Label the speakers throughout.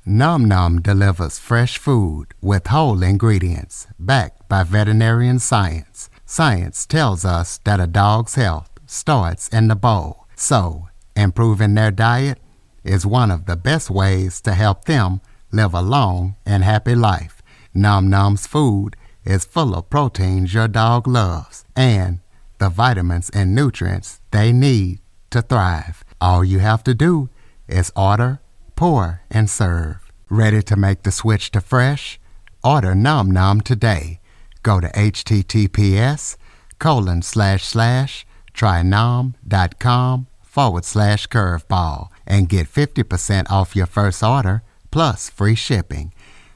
Speaker 1: Nom Nom delivers fresh food with whole ingredients backed by veterinarian science. Science tells us that a dog's health starts in the bowl, so improving their diet is one of the best ways to help them live a long and happy life. Nom Nom's food is full of proteins your dog loves and the vitamins and nutrients they need to thrive. All you have to do is order, pour, and serve. Ready to make the switch to fresh? Order Nom Nom today. Go to https://trynom.com/curveball and get 50% off your first order plus free shipping.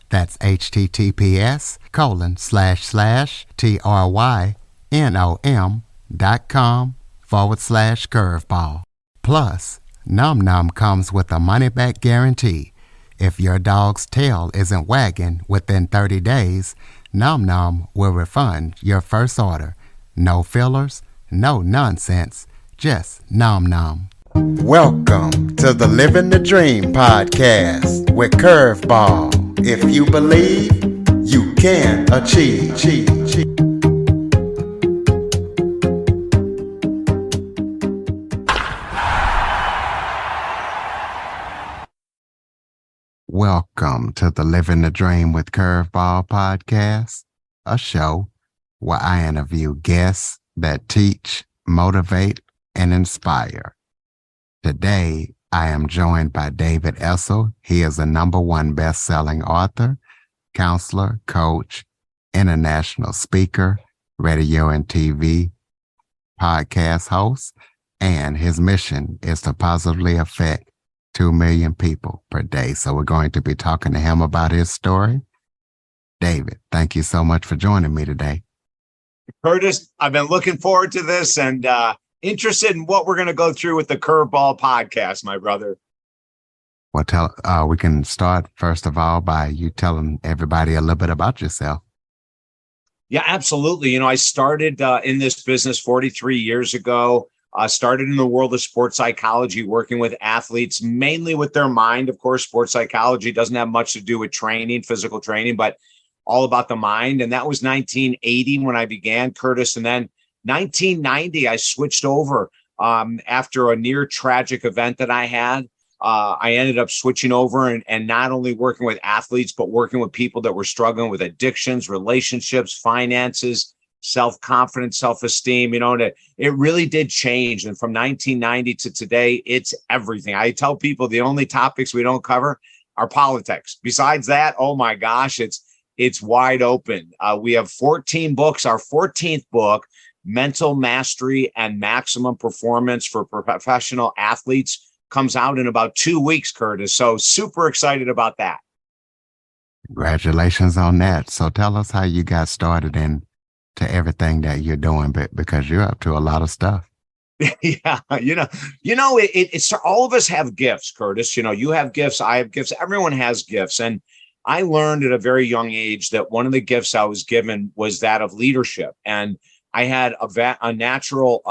Speaker 1: That's https://trynom.com/curveball. Plus, Nom Nom comes with a money-back guarantee. If your dog's tail isn't wagging within 30 days, Nom Nom will refund your first order. No fillers, no nonsense, just Nom Nom. Welcome to the Living the Dream podcast with Curveball. If you believe, you can achieve. Welcome to the Living the Dream with Curveball podcast, a show where I interview guests that teach, motivate, and inspire. Today, I am joined by David Essel. He is a #1 best-selling author, counselor, coach, international speaker, radio and TV podcast host, and his mission is to positively affect 2 million people per day. So we're going to be talking to him about his story. David, thank you so much for joining me today.
Speaker 2: Curtis, I've been looking forward to this and interested in what we're going to go through with the Curveball podcast, my brother.
Speaker 1: Well, we can start, first of all, by you telling everybody a little bit about yourself.
Speaker 2: Yeah, absolutely. You know, I started in this business 43 years ago. Started in the world of sports psychology, working with athletes, mainly with their mind. Of course, sports psychology doesn't have much to do with training, physical training, but all about the mind. And that was 1980 when I began, Curtis. And then 1990, I switched over after a near tragic event that I had. I ended up switching over and not only working with athletes, but working with people that were struggling with addictions, relationships, finances, self-confidence, self-esteem. You know, and it really did change. And from 1990 to today, it's everything. I tell people the only topics we don't cover are politics. Besides that, oh my gosh, it's wide open. We have 14 books. Our 14th book, Mental Mastery and Maximum Performance for Professional Athletes, comes out in about 2 weeks, Curtis. So super excited about that.
Speaker 1: Congratulations on that. So tell us how you got started into everything that you're doing, because you're up to a lot of stuff.
Speaker 2: Yeah, it's all of us have gifts, Curtis. You know, you have gifts, I have gifts, everyone has gifts. And I learned at a very young age that one of the gifts I was given was that of leadership. And I had a natural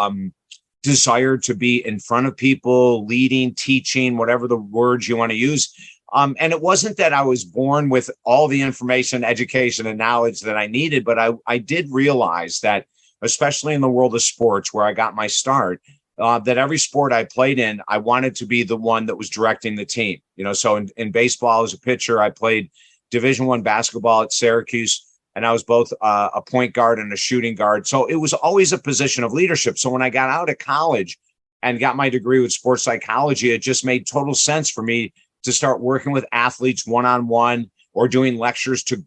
Speaker 2: desire to be in front of people, leading, teaching, whatever the words you want to use. And it wasn't that I was born with all the information, education, and knowledge that I needed, but I did realize that, especially in the world of sports, where I got my start, that every sport I played in, I wanted to be the one that was directing the team. You know, so in baseball, as a pitcher, I played Division I basketball at Syracuse, and I was both a point guard and a shooting guard. So it was always a position of leadership. So when I got out of college and got my degree with sports psychology, it just made total sense for me to start working with athletes one-on-one or doing lectures to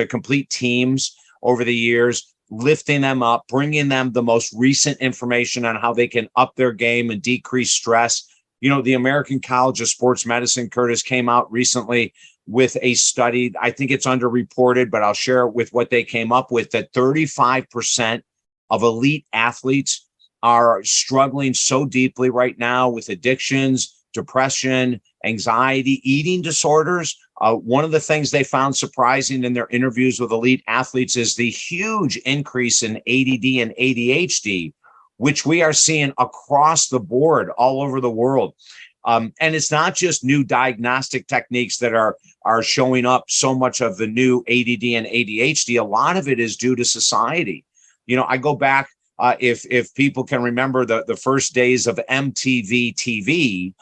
Speaker 2: complete teams over the years, lifting them up, bringing them the most recent information on how they can up their game and decrease stress. You know, the American College of Sports Medicine, Curtis, came out recently with a study. I think it's underreported, but I'll share it with what they came up with, that 35% of elite athletes are struggling so deeply right now with addictions, depression, anxiety, eating disorders. One of the things they found surprising in their interviews with elite athletes is the huge increase in ADD and ADHD, which we are seeing across the board all over the world. And it's not just new diagnostic techniques that are showing up so much of the new ADD and ADHD. A lot of it is due to society. I go back, if people can remember the first days of MTV TV,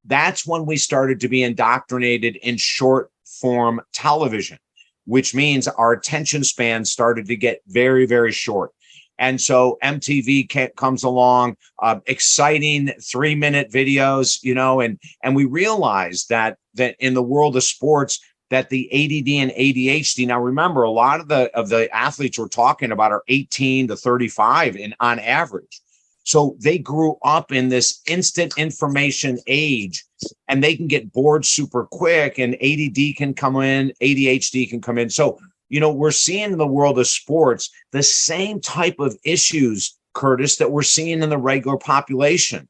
Speaker 2: that's when we started to be indoctrinated in short form television, which means our attention span started to get very, very short. And so MTV comes along, exciting 3-minute videos, and we realized that in the world of sports, that the ADD and ADHD. Now, remember, a lot of the athletes we're talking about are 18 to 35 on average. So they grew up in this instant information age, and they can get bored super quick, and ADD can come in, ADHD can come in. So, we're seeing in the world of sports the same type of issues, Curtis, that we're seeing in the regular population.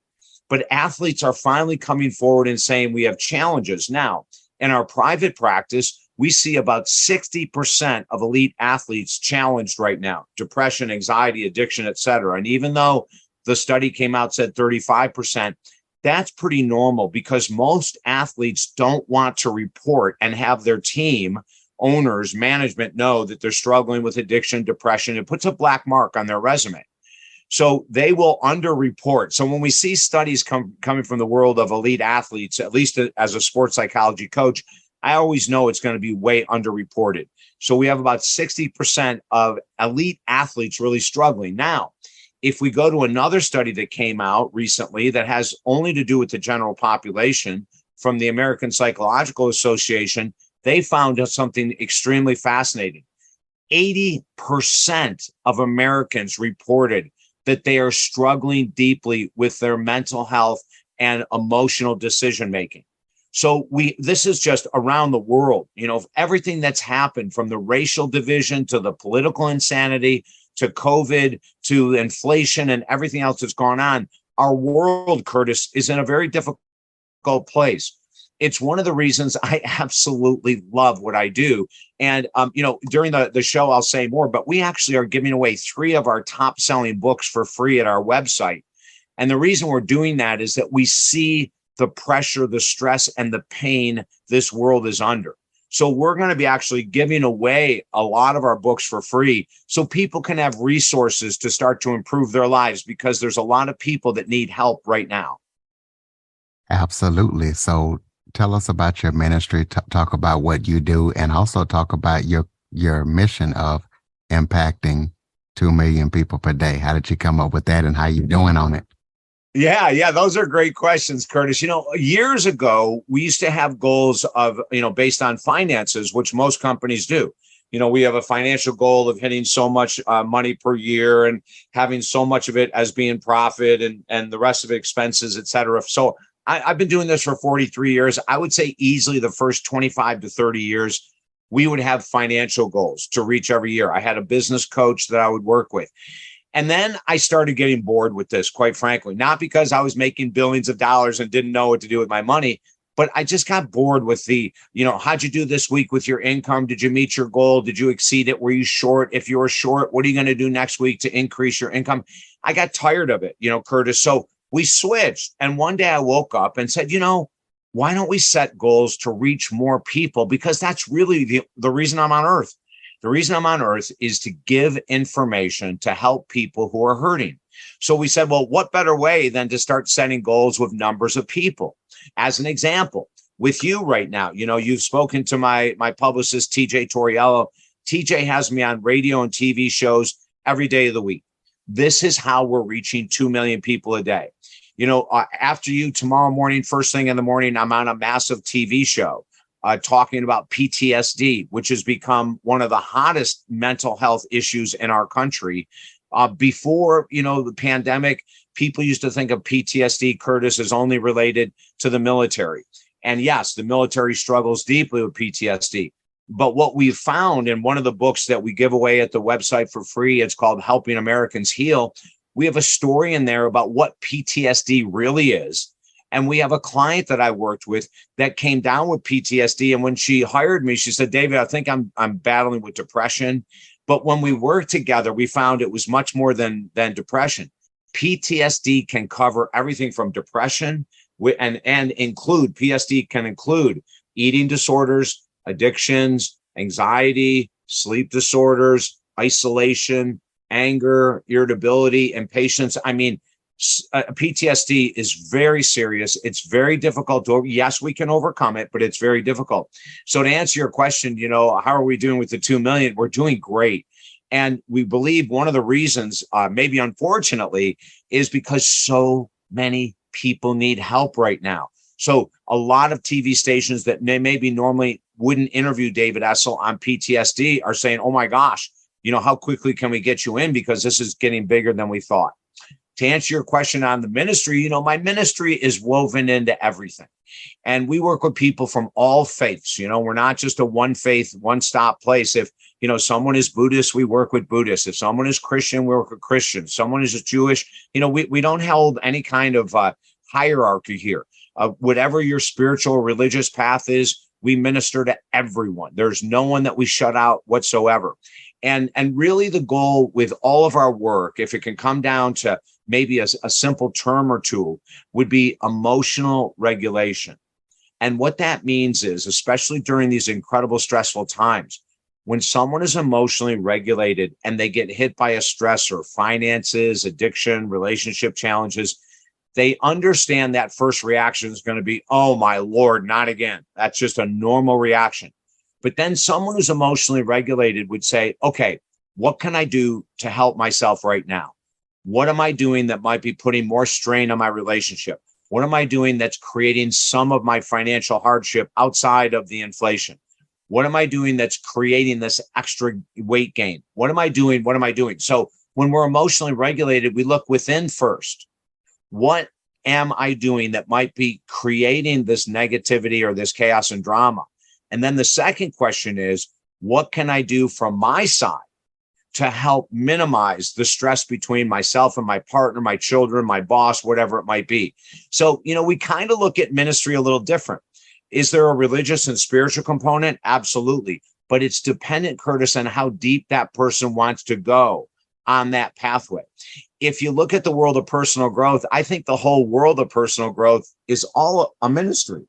Speaker 2: But athletes are finally coming forward and saying we have challenges. Now, in our private practice, we see about 60% of elite athletes challenged right now: depression, anxiety, addiction, et cetera. And even though the study came out, said 35%, that's pretty normal, because most athletes don't want to report and have their team, owners, management know that they're struggling with addiction, depression. It puts a black mark on their resume. So they will underreport. So when we see studies coming from the world of elite athletes, at least as a sports psychology coach, I always know it's going to be way underreported. So we have about 60% of elite athletes really struggling. Now, if we go to another study that came out recently that has only to do with the general population from the American Psychological Association, they found something extremely fascinating. 80% of Americans reported that they are struggling deeply with their mental health and emotional decision-making. So this is just around the world, everything that's happened, from the racial division to the political insanity to COVID to inflation and everything else that's gone on. Our world, Curtis, is in a very difficult place. It's one of the reasons I absolutely love what I do. And, during the show, I'll say more, but we actually are giving away 3 of our top selling books for free at our website. And the reason we're doing that is that we see the pressure, the stress, and the pain this world is under. So we're going to be actually giving away a lot of our books for free so people can have resources to start to improve their lives, because there's a lot of people that need help right now.
Speaker 1: Absolutely. So tell us about your ministry, talk about what you do, and also talk about your mission of impacting 2 million people per day. How did you come up with that, and how you doing on it?
Speaker 2: Yeah, those are great questions, Curtis. Years ago, we used to have goals of, based on finances, which most companies do. We have a financial goal of hitting so much money per year and having so much of it as being profit and the rest of it expenses, et cetera. So I've been doing this for 43 years. I would say easily the first 25 to 30 years, we would have financial goals to reach every year. I had a business coach that I would work with. And then I started getting bored with this, quite frankly, not because I was making billions of dollars and didn't know what to do with my money, but I just got bored with how'd you do this week with your income? Did you meet your goal? Did you exceed it? Were you short? If you were short, what are you going to do next week to increase your income? I got tired of it, Curtis. So we switched. And one day I woke up and said, why don't we set goals to reach more people? Because that's really the reason I'm on earth. The reason I'm on earth is to give information to help people who are hurting. So we said, well, what better way than to start setting goals with numbers of people? As an example, with you right now, you've spoken to my publicist, TJ Torriello. TJ has me on radio and TV shows every day of the week. This is how we're reaching 2 million people a day. After you, tomorrow morning, first thing in the morning, I'm on a massive TV show talking about PTSD, which has become one of the hottest mental health issues in our country. Before, the pandemic, people used to think of PTSD, Curtis, as only related to the military. And yes, the military struggles deeply with PTSD. But what we've found in one of the books that we give away at the website for free, it's called Helping Americans Heal. We have a story in there about what PTSD really is. And we have a client that I worked with that came down with PTSD. And when she hired me, she said, David, I think I'm battling with depression. But when we worked together, we found it was much more than depression. PTSD can cover everything from depression, and include PSD can include eating disorders, addictions, anxiety, sleep disorders, isolation, anger, irritability, impatience. I mean, PTSD is very serious. It's very difficult to, yes, we can overcome it, but it's very difficult. So to answer your question, how are we doing with the 2 million? We're doing great. And we believe one of the reasons, maybe unfortunately, is because so many people need help right now. So a lot of TV stations that maybe normally wouldn't interview David Essel on PTSD are saying, oh my gosh, how quickly can we get you in? Because this is getting bigger than we thought. To answer your question on the ministry, my ministry is woven into everything. And we work with people from all faiths. We're not just a one faith, one stop place. If, someone is Buddhist, we work with Buddhists. If someone is Christian, we work with Christians. Someone is Jewish, we don't hold any kind of hierarchy here. Whatever your spiritual or religious path is, we minister to everyone. There's no one that we shut out whatsoever. And really the goal with all of our work, if it can come down to maybe a simple term or two, would be emotional regulation. And what that means is, especially during these incredible stressful times, when someone is emotionally regulated and they get hit by a stressor, finances, addiction, relationship challenges, they understand that first reaction is going to be, oh my Lord, not again. That's just a normal reaction. But then someone who's emotionally regulated would say, okay, what can I do to help myself right now? What am I doing that might be putting more strain on my relationship? What am I doing that's creating some of my financial hardship outside of the inflation? What am I doing that's creating this extra weight gain? What am I doing? What am I doing? So when we're emotionally regulated, we look within first. What am I doing that might be creating this negativity or this chaos and drama? And then the second question is, what can I do from my side to help minimize the stress between myself and my partner, my children, my boss, whatever it might be? So, we kind of look at ministry a little different. Is there a religious and spiritual component? Absolutely. But it's dependent, Curtis, on how deep that person wants to go on that pathway. If you look at the world of personal growth, I think the whole world of personal growth is all a ministry.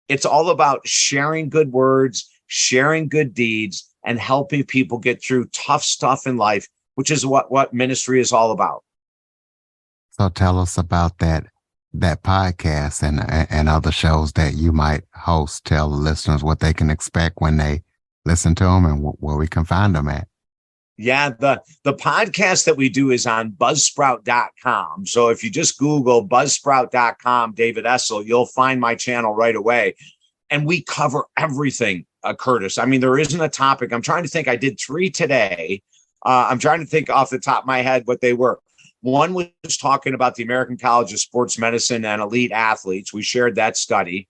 Speaker 2: It's all about sharing good words, sharing good deeds, and helping people get through tough stuff in life, which is what ministry is all about.
Speaker 1: So tell us about that podcast and other shows that you might host. Tell the listeners what they can expect when they listen to them and where we can find them at.
Speaker 2: Yeah, the podcast that we do is on buzzsprout.com. So if you just Google buzzsprout.com, David Essel, you'll find my channel right away. And we cover everything, Curtis. I mean, there isn't a topic. I'm trying to think. I did 3 today. I'm trying to think off the top of my head what they were. One was talking about the American College of Sports Medicine and elite athletes. We shared that study.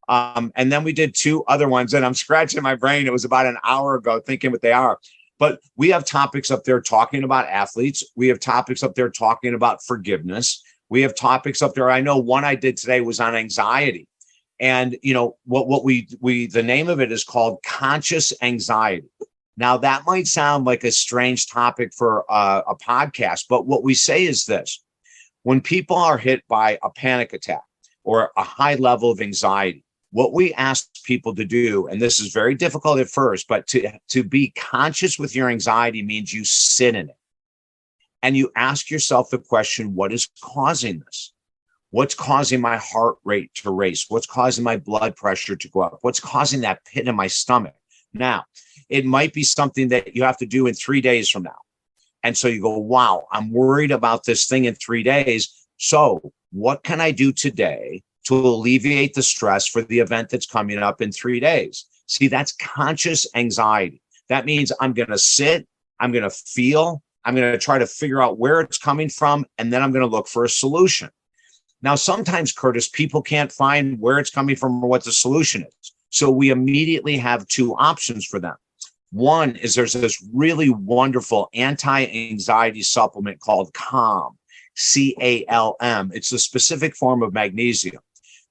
Speaker 2: And then we did 2 other ones. And I'm scratching my brain. It was about an hour ago thinking what they are. But we have topics up there talking about athletes. We have topics up there talking about forgiveness. We have topics up there. I know one I did today was on anxiety. And, what we the name of it is called conscious anxiety. Now, that might sound like a strange topic for a podcast, but what we say is this. When people are hit by a panic attack or a high level of anxiety, what we ask people to do, and this is very difficult at first, but to be conscious with your anxiety means you sit in it and you ask yourself the question, what is causing this? What's causing my heart rate to race? What's causing my blood pressure to go up? What's causing that pit in my stomach? Now, it might be something that you have to do in 3 days from now. And so you go, wow, I'm worried about this thing in 3 days. So what can I do today to alleviate the stress for the event that's coming up in 3 days? See, that's conscious anxiety. That means I'm going to sit, I'm going to feel, I'm going to try to figure out where it's coming from, and then I'm going to look for a solution. Now, sometimes, Curtis, people can't find where it's coming from or what the solution is. So we immediately have 2 options for them. One is there's this really wonderful anti-anxiety supplement called Calm, CALM. It's a specific form of magnesium.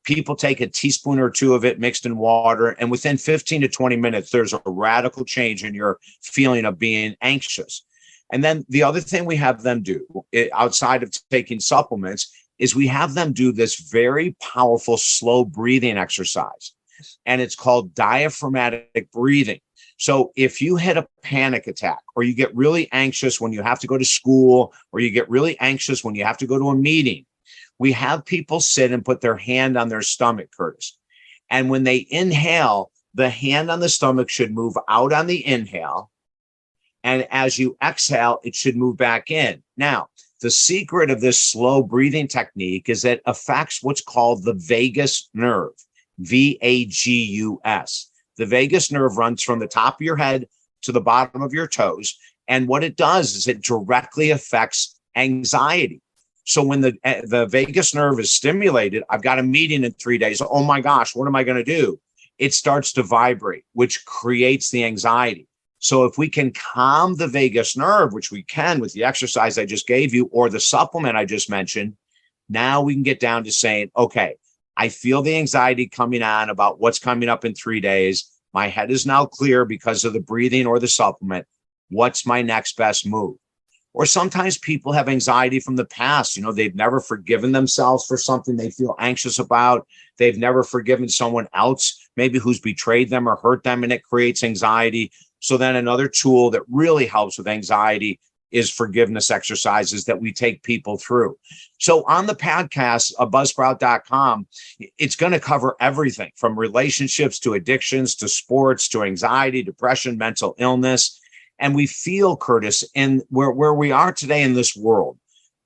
Speaker 2: People take a teaspoon or 2 of it mixed in water, and within 15 to 20 minutes, there's a radical change in your feeling of being anxious. And then the other thing we have them do outside of taking supplements is we have them do this very powerful, slow breathing exercise. And it's called diaphragmatic breathing. So if you hit a panic attack, or you get really anxious when you have to go to school, or you get really anxious when you have to go to a meeting, we have people sit and put their hand on their stomach, Curtis. And when they inhale, the hand on the stomach should move out on the inhale. And as you exhale, it should move back in. Now, the secret of this slow breathing technique is that it affects what's called the vagus nerve, VAGUS. The vagus nerve runs from the top of your head to the bottom of your toes. And what it does is it directly affects anxiety. So when the vagus nerve is stimulated, I've got a meeting in 3 days. Oh my gosh, what am I going to do? It starts to vibrate, which creates the anxiety. So if we can calm the vagus nerve, which we can with the exercise I just gave you, or the supplement I just mentioned, now we can get down to saying, okay, I feel the anxiety coming on about what's coming up in 3 days. My head is now clear because of the breathing or the supplement. What's my next best move? Or sometimes people have anxiety from the past. They've never forgiven themselves for something they feel anxious about. They've never forgiven someone else, maybe who's betrayed them or hurt them, and it creates anxiety. So then another tool that really helps with anxiety is forgiveness exercises that we take people through. So on the podcast, buzzsprout.com, it's going to cover everything from relationships to addictions to sports to anxiety, depression, mental illness. And we feel, Curtis, in where we are today in this world,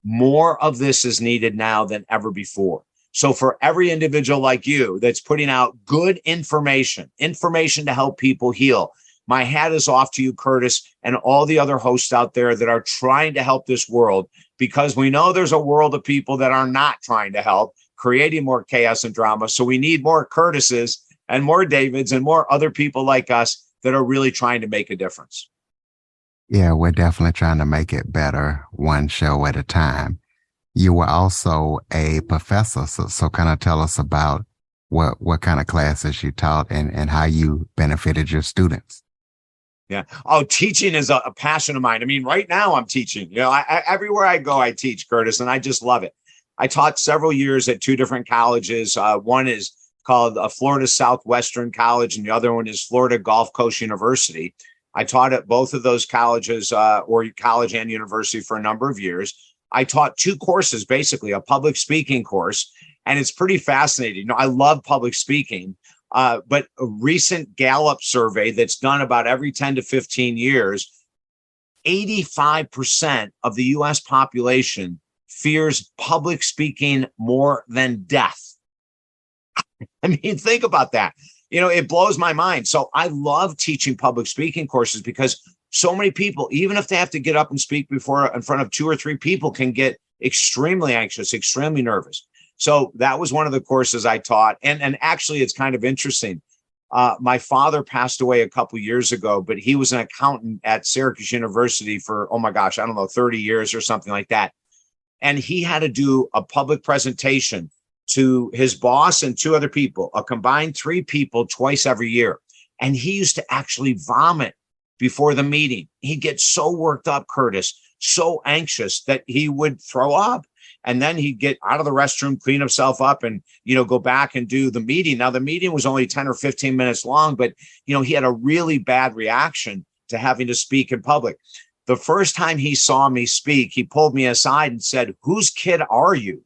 Speaker 2: more of this is needed now than ever before. So for every individual like you that's putting out good information to help people heal, my hat is off to you, Curtis, and all the other hosts out there that are trying to help this world, because we know there's a world of people that are not trying to help, creating more chaos and drama. So we need more Curtises and more Davids and more other people like us that are really trying to make a difference.
Speaker 1: Yeah, we're definitely trying to make it better, one show at a time. You were also a professor, so kind of tell us about what kind of classes you taught and how you benefited your students.
Speaker 2: Yeah. Oh, teaching is a passion of mine. I mean, right now I'm teaching. Everywhere I go, I teach, Curtis, and I just love it. I taught several years at two different colleges. One is called Florida Southwestern College, and the other one is Florida Gulf Coast University. I taught at both of those colleges, or college and university, for a number of years. I taught two courses, basically a public speaking course, and it's pretty fascinating. I love public speaking. But a recent Gallup survey that's done about every 10 to 15 years, 85% of the US population fears public speaking more than death. I mean, think about that. It blows my mind. So I love teaching public speaking courses because so many people, even if they have to get up and speak in front of 2 or 3 people, can get extremely anxious, extremely nervous. So that was one of the courses I taught. And actually, it's kind of interesting. My father passed away a couple years ago, but he was an accountant at Syracuse University for, 30 years or something like that. And he had to do a public presentation to his boss and 2 other people, a combined 3 people, twice every year. And he used to actually vomit before the meeting. He'd get so worked up, Curtis, so anxious that he would throw up. And then he'd get out of the restroom, clean himself up, and, go back and do the meeting. Now, the meeting was only 10 or 15 minutes long, but, he had a really bad reaction to having to speak in public. The first time he saw me speak, he pulled me aside and said, "Whose kid are you?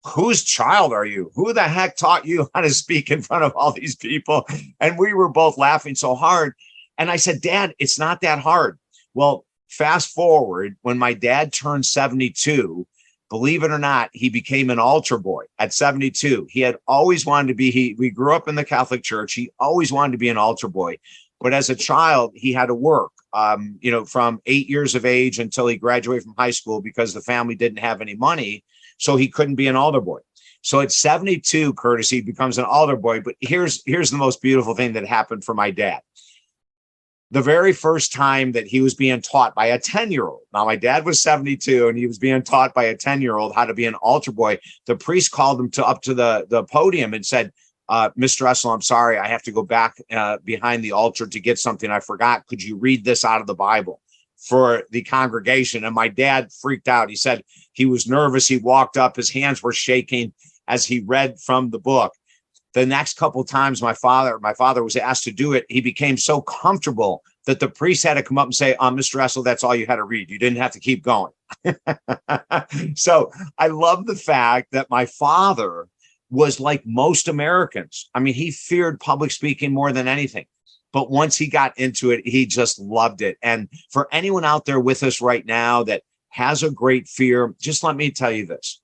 Speaker 2: Whose child are you? Who the heck taught you how to speak in front of all these people?" And we were both laughing so hard. And I said, "Dad, it's not that hard." Well, fast forward, when my dad turned 72, believe it or not, he became an altar boy at 72. He had always wanted to be, we grew up in the Catholic Church. He always wanted to be an altar boy. But as a child, he had to work, from 8 years of age until he graduated from high school because the family didn't have any money. So he couldn't be an altar boy. So at 72, Curtis, he becomes an altar boy. But here's the most beautiful thing that happened for my dad. The very first time that he was being taught by a 10-year-old. Now, my dad was 72 and he was being taught by a 10-year-old how to be an altar boy. The priest called him up to the podium and said, "Mr. Essel, I'm sorry, I have to go back behind the altar to get something I forgot. Could you read this out of the Bible?" for the congregation. And my dad freaked out. He said he was nervous. He walked up, his hands were shaking as he read from the book. The next couple of times my father was asked to do it, he became so comfortable that the priest had to come up and say, Mr. Essel, that's all you had to read. You didn't have to keep going. So I love the fact that my father was like most Americans. I mean, he feared public speaking more than anything. But once he got into it, he just loved it. And for anyone out there with us right now that has a great fear, just let me tell you this.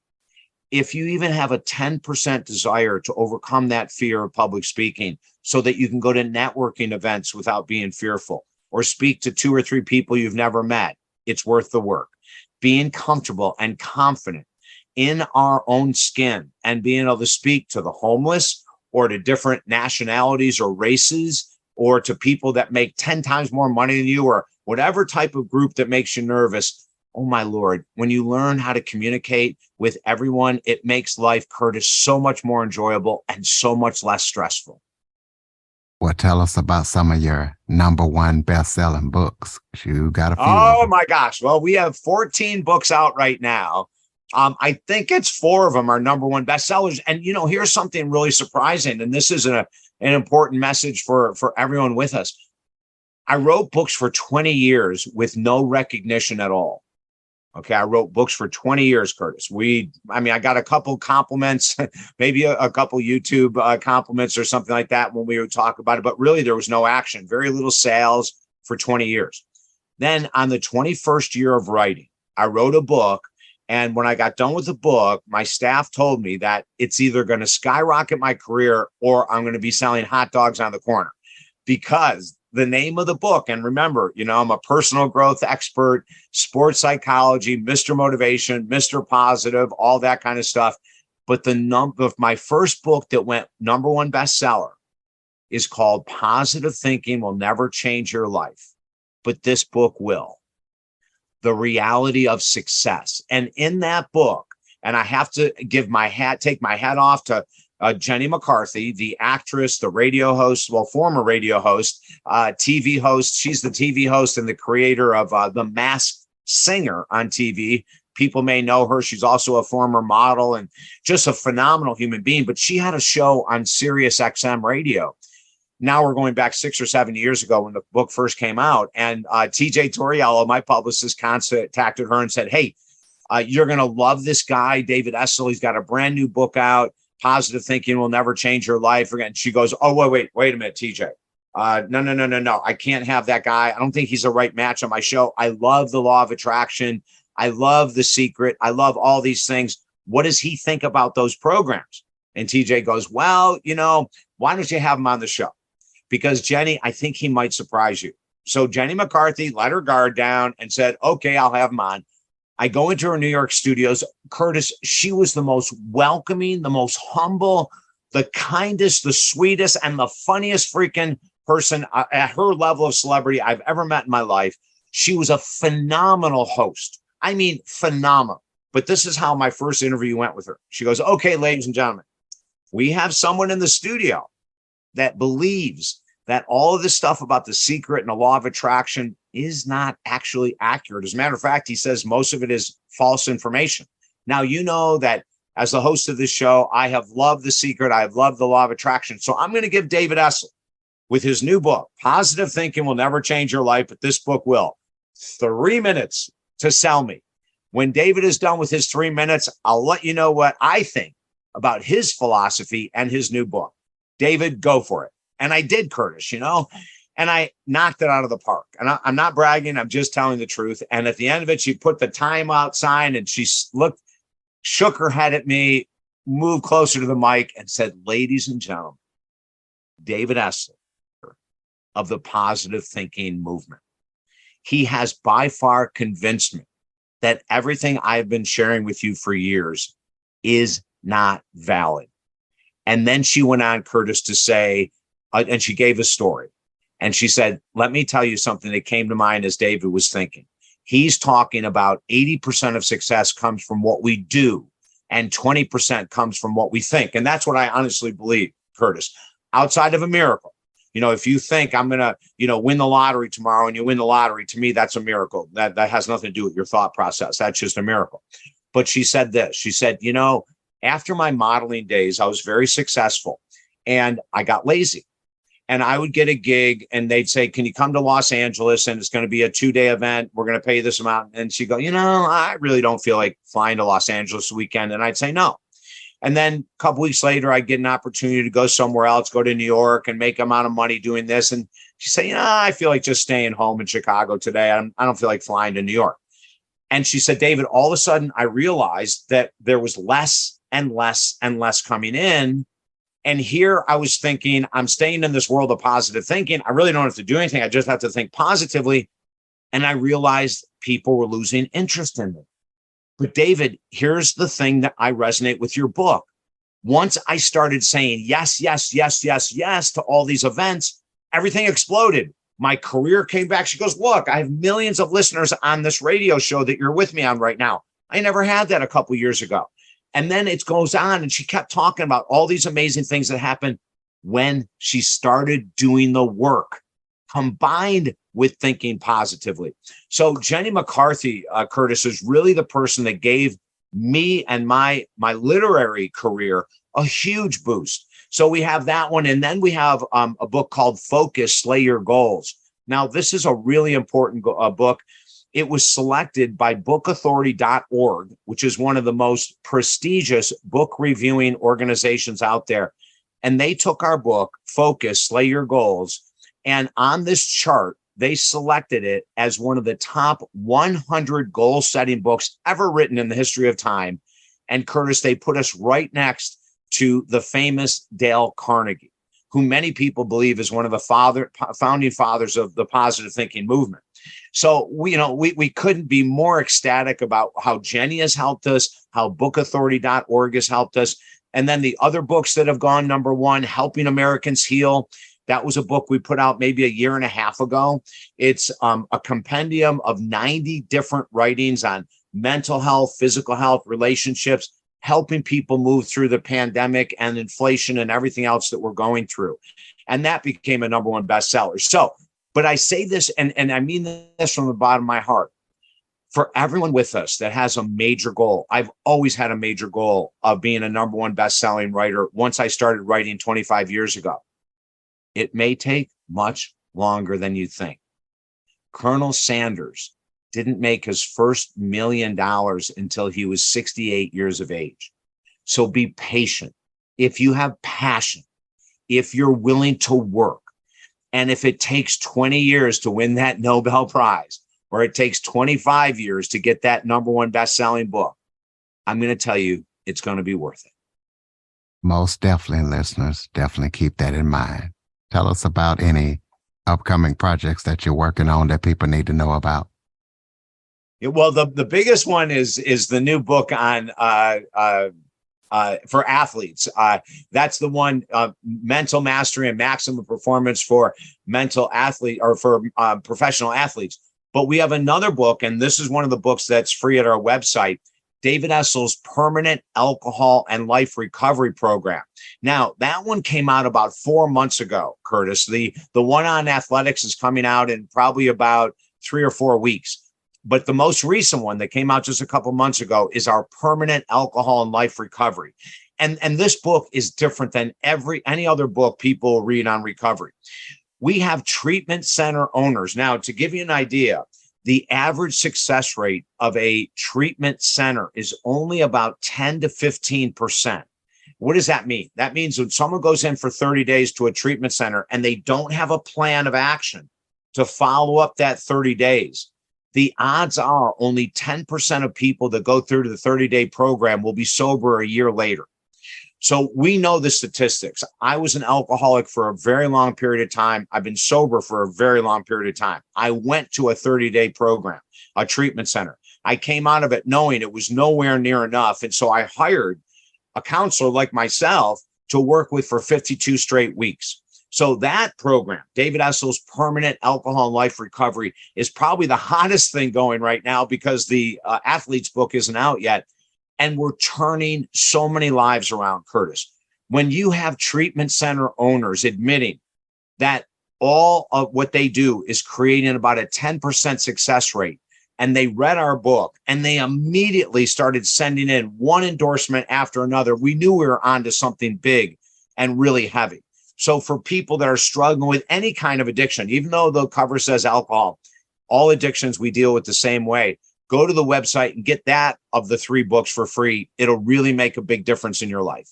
Speaker 2: If you even have a 10% desire to overcome that fear of public speaking so that you can go to networking events without being fearful or speak to 2 or 3 people you've never met, it's worth the work. Being comfortable and confident in our own skin and being able to speak to the homeless or to different nationalities or races or to people that make 10 times more money than you or whatever type of group that makes you nervous. Oh, my Lord, when you learn how to communicate with everyone, it makes life, Curtis, so much more enjoyable and so much less stressful.
Speaker 1: Well, tell us about some of your #1 best-selling books. You got a few.
Speaker 2: Oh, my gosh. Well, we have 14 books out right now. I think it's 4 of them are #1 bestsellers. And, here's something really surprising. And this is an important message for everyone with us. I wrote books for 20 years with no recognition at all. Okay, I wrote books for 20 years, Curtis. I got a couple compliments, maybe a couple YouTube compliments or something like that when we would talk about it, but really there was no action, very little sales for 20 years. Then on the 21st year of writing, I wrote a book. And when I got done with the book, my staff told me that it's either going to skyrocket my career or I'm going to be selling hot dogs on the corner because the name of the book. And remember, I'm a personal growth expert, sports psychology, Mr. Motivation, Mr. Positive, all that kind of stuff. But the number of my first book that went #1 bestseller is called Positive Thinking Will Never Change Your Life, but this book will. The Reality of Success. And in that book, and I have to take my hat off to Jenny McCarthy, the actress, the radio host, former radio host, TV host. She's the TV host and the creator of The Masked Singer on TV. People may know her. She's also a former model and just a phenomenal human being. But she had a show on Sirius XM radio. Now we're going back 6 or 7 years ago when the book first came out. And TJ Torriello, my publicist, contacted her and said, hey, you're going to love this guy, David Essel. He's got a brand new book out. Positive Thinking Will Never Change Your Life. And she goes, oh, wait a minute, TJ. No. I can't have that guy. I don't think he's the right match on my show. I love the law of attraction. I love The Secret. I love all these things. What does he think about those programs? And TJ goes, well, why don't you have him on the show? Because Jenny, I think he might surprise you. So Jenny McCarthy let her guard down and said, okay, I'll have him on. I go into her New York studios. Curtis, she was the most welcoming, the most humble, the kindest, the sweetest, and the funniest freaking person at her level of celebrity I've ever met in my life. She was a phenomenal host. I mean, phenomenal. But this is how my first interview went with her. She goes, okay, ladies and gentlemen, we have someone in the studio that believes that all of this stuff about The Secret and the law of attraction is not actually accurate. As a matter of fact, he says most of it is false information. Now, you know that as the host of this show, I have loved The Secret. I have loved the law of attraction. So I'm going to give David Essel, with his new book, Positive Thinking Will Never Change Your Life, but this book will, 3 minutes to sell me. When David is done with his 3 minutes, I'll let you know what I think about his philosophy and his new book. David, go for it. And I did, Curtis, and I knocked it out of the park. And I'm not bragging. I'm just telling the truth. And at the end of it, she put the timeout sign and she shook her head at me, moved closer to the mic and said, ladies and gentlemen, David Essel of the Positive Thinking Movement. He has by far convinced me that everything I've been sharing with you for years is not valid. And then she went on, Curtis, to say, and she gave a story. And she said, let me tell you something that came to mind as David was thinking. He's talking about 80% of success comes from what we do and 20% comes from what we think. And that's what I honestly believe, Curtis. Outside of a miracle, If you think I'm going to, win the lottery tomorrow and you win the lottery, to me, that's a miracle. That has nothing to do with your thought process. That's just a miracle. But she said this, she said, after my modeling days, I was very successful and I got lazy. And I would get a gig and they'd say, can you come to Los Angeles? And it's going to be a 2-day event. We're going to pay you this amount. And she'd go, I really don't feel like flying to Los Angeles the weekend. And I'd say no. And then a couple weeks later, I'd get an opportunity to go somewhere else, go to New York and make a amount of money doing this. And she'd say, I feel like just staying home in Chicago today. I don't feel like flying to New York. And she said, David, all of a sudden I realized that there was less and less and less coming in. And here I was thinking, I'm staying in this world of positive thinking. I really don't have to do anything. I just have to think positively. And I realized people were losing interest in me. But David, here's the thing that I resonate with your book. Once I started saying yes, yes, yes, yes, yes to all these events, everything exploded. My career came back. She goes, look, I have millions of listeners on this radio show that you're with me on right now. I never had that a couple years ago. And then it goes on, and she kept talking about all these amazing things that happened when she started doing the work combined with thinking positively. So Jenny McCarthy, Curtis, is really the person that gave me and my literary career a huge boost. So we have that one. And then we have a book called Focus, Slay Your Goals. Now, this is a really important book. It was selected by bookauthority.org, which is one of the most prestigious book reviewing organizations out there. And they took our book, Focus, Slay Your Goals. And on this chart, they selected it as one of the top 100 goal setting books ever written in the history of time. And Curtis, they put us right next to the famous Dale Carnegie, who many people believe is one of the founding fathers of the positive thinking movement. So we couldn't be more ecstatic about how Jenny has helped us, how bookauthority.org has helped us. And then the other books that have gone number one, Helping Americans Heal. That was a book we put out maybe a year and a half ago. It's a compendium of 90 different writings on mental health, physical health, relationships, helping people move through the pandemic and inflation and everything else that we're going through. And that became a number one bestseller. So, but I say this, and I mean this from the bottom of my heart, for everyone with us that has a major goal. I've always had a major goal of being a number one best-selling writer once I started writing 25 years ago. It may take much longer than you think. Colonel Sanders didn't make his first $1 million until he was 68 years of age. So be patient. If you have passion, if you're willing to work, and if it takes 20 years to win that Nobel Prize, or it takes 25 years to get that number one best-selling book, I'm going to tell you, it's going to be worth it.
Speaker 1: Most definitely, listeners, definitely keep that in mind. Tell us about any upcoming projects that you're working on that people need to know about.
Speaker 2: Yeah, well, the biggest one is the new book on for athletes. That's the one, Mental Mastery and Maximum Performance for Mental Athlete or for professional athletes. But we have another book, and this is one of the books that's free at our website, David Essel's Permanent Alcohol and Life Recovery Program. Now, that one came out about 4 months ago, Curtis. The one on athletics is coming out in probably about 3 or 4 weeks. But the most recent one that came out just a couple months ago is our Permanent Alcohol and Life Recovery. And this book is different than any other book people read on recovery. We have treatment center owners. Now, to give you an idea, the average success rate of a treatment center is only about 10 to 15%. What does that mean? That means when someone goes in for 30 days to a treatment center and they don't have a plan of action to follow up that 30 days, the odds are only 10% of people that go through to the 30-day program will be sober a year later. So we know the statistics. I was an alcoholic for a very long period of time. I've been sober for a very long period of time. I went to a 30-day program, a treatment center. I came out of it knowing it was nowhere near enough. And so I hired a counselor like myself to work with for 52 straight weeks. So that program, David Essel's Permanent Alcohol and Life Recovery, is probably the hottest thing going right now because the athlete's book isn't out yet. And we're turning so many lives around, Curtis. When you have treatment center owners admitting, that all of what they do is creating about a 10% success rate. And they read our book and they immediately started sending in one endorsement after another. We knew we were onto something big and really heavy. So for people that are struggling with any kind of addiction, even though the cover says alcohol, all addictions we deal with the same way. Go to the website and get that of the 3 books for free. It'll really make a big difference in your life.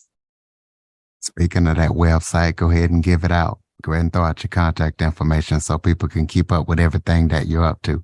Speaker 1: Speaking of that website, go ahead and give it out. Go ahead and throw out your contact information so people can keep up with everything that you're up to.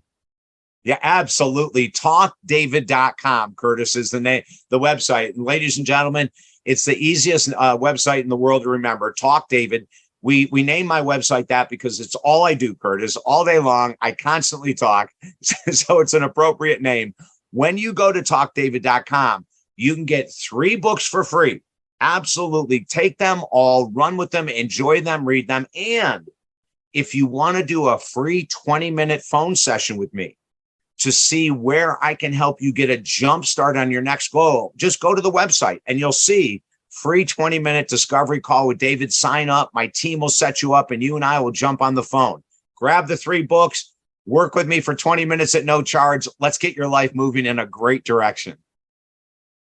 Speaker 2: Yeah, absolutely. TalkDavid.com, Curtis, is the name, the website. And ladies and gentlemen, it's the easiest website in the world to remember. Talk David. We name my website that because it's all I do, Curtis, all day long. I constantly talk. So it's an appropriate name. When you go to TalkDavid.com, you can get 3 books for free. Absolutely. Take them all, run with them, enjoy them, read them. And if you want to do a free 20-minute phone session with me to see where I can help you get a jump start on your next goal, just go to the website and you'll see free 20-minute discovery call with David. Sign up. My team will set you up and you and I will jump on the phone. Grab the 3 books, work with me for 20 minutes at no charge. Let's get your life moving in a great direction.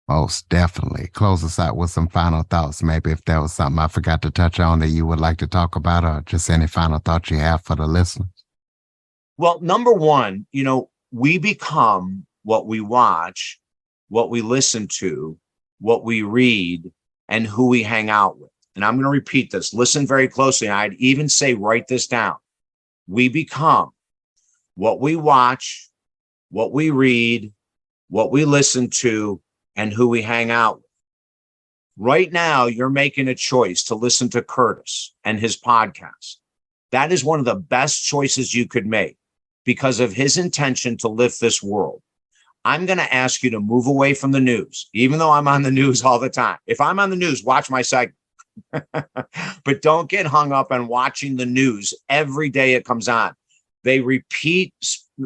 Speaker 1: Most definitely. Close us out with some final thoughts. Maybe if there was something I forgot to touch on that you would like to talk about, or just any final thoughts you have for the listeners.
Speaker 2: Well, number one, we become what we watch, what we listen to, what we read, and who we hang out with. And I'm going to repeat this. Listen very closely. I'd even say write this down. We become what we watch, what we read, what we listen to, and who we hang out with. Right now, you're making a choice to listen to Curtis and his podcast. That is one of the best choices you could make because of his intention to lift this world. I'm going to ask you to move away from the news, even though I'm on the news all the time. If I'm on the news, watch my segment. But don't get hung up on watching the news every day it comes on. They repeat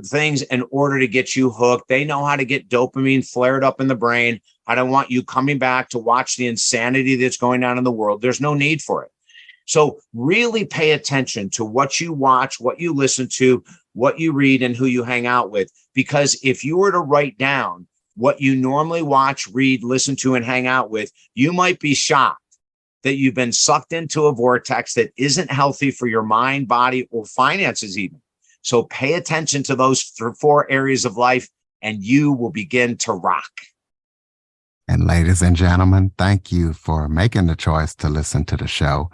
Speaker 2: things in order to get you hooked. They know how to get dopamine flared up in the brain. I don't want you coming back to watch the insanity that's going on in the world. There's no need for it. So really pay attention to what you watch, what you listen to, what you read, and who you hang out with. Because if you were to write down what you normally watch, read, listen to, and hang out with, you might be shocked that you've been sucked into a vortex that isn't healthy for your mind, body, or finances even. So pay attention to those 4 areas of life and you will begin to rock.
Speaker 1: And ladies and gentlemen, thank you for making the choice to listen to the show.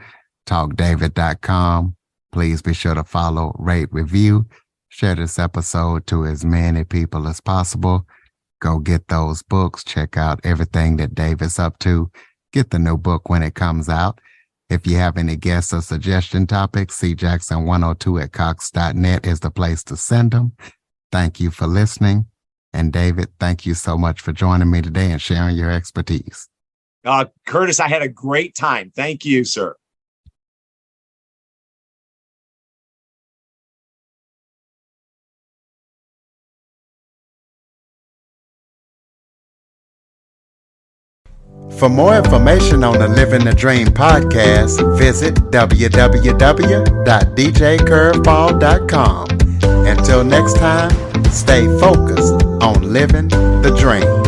Speaker 1: TalkDavid.com. Please be sure to follow, rate, review, share this episode to as many people as possible. Go get those books. Check out everything that David's up to. Get the new book when it comes out. If you have any guests or suggestion topics, cjackson102@cox.net is the place to send them. Thank you for listening. And David, thank you so much for joining me today and sharing your expertise.
Speaker 2: Curtis, I had a great time. Thank you, sir.
Speaker 1: For more information on the Living the Dream podcast, visit www.djcurveball.com. Until next time, stay focused on living the dream.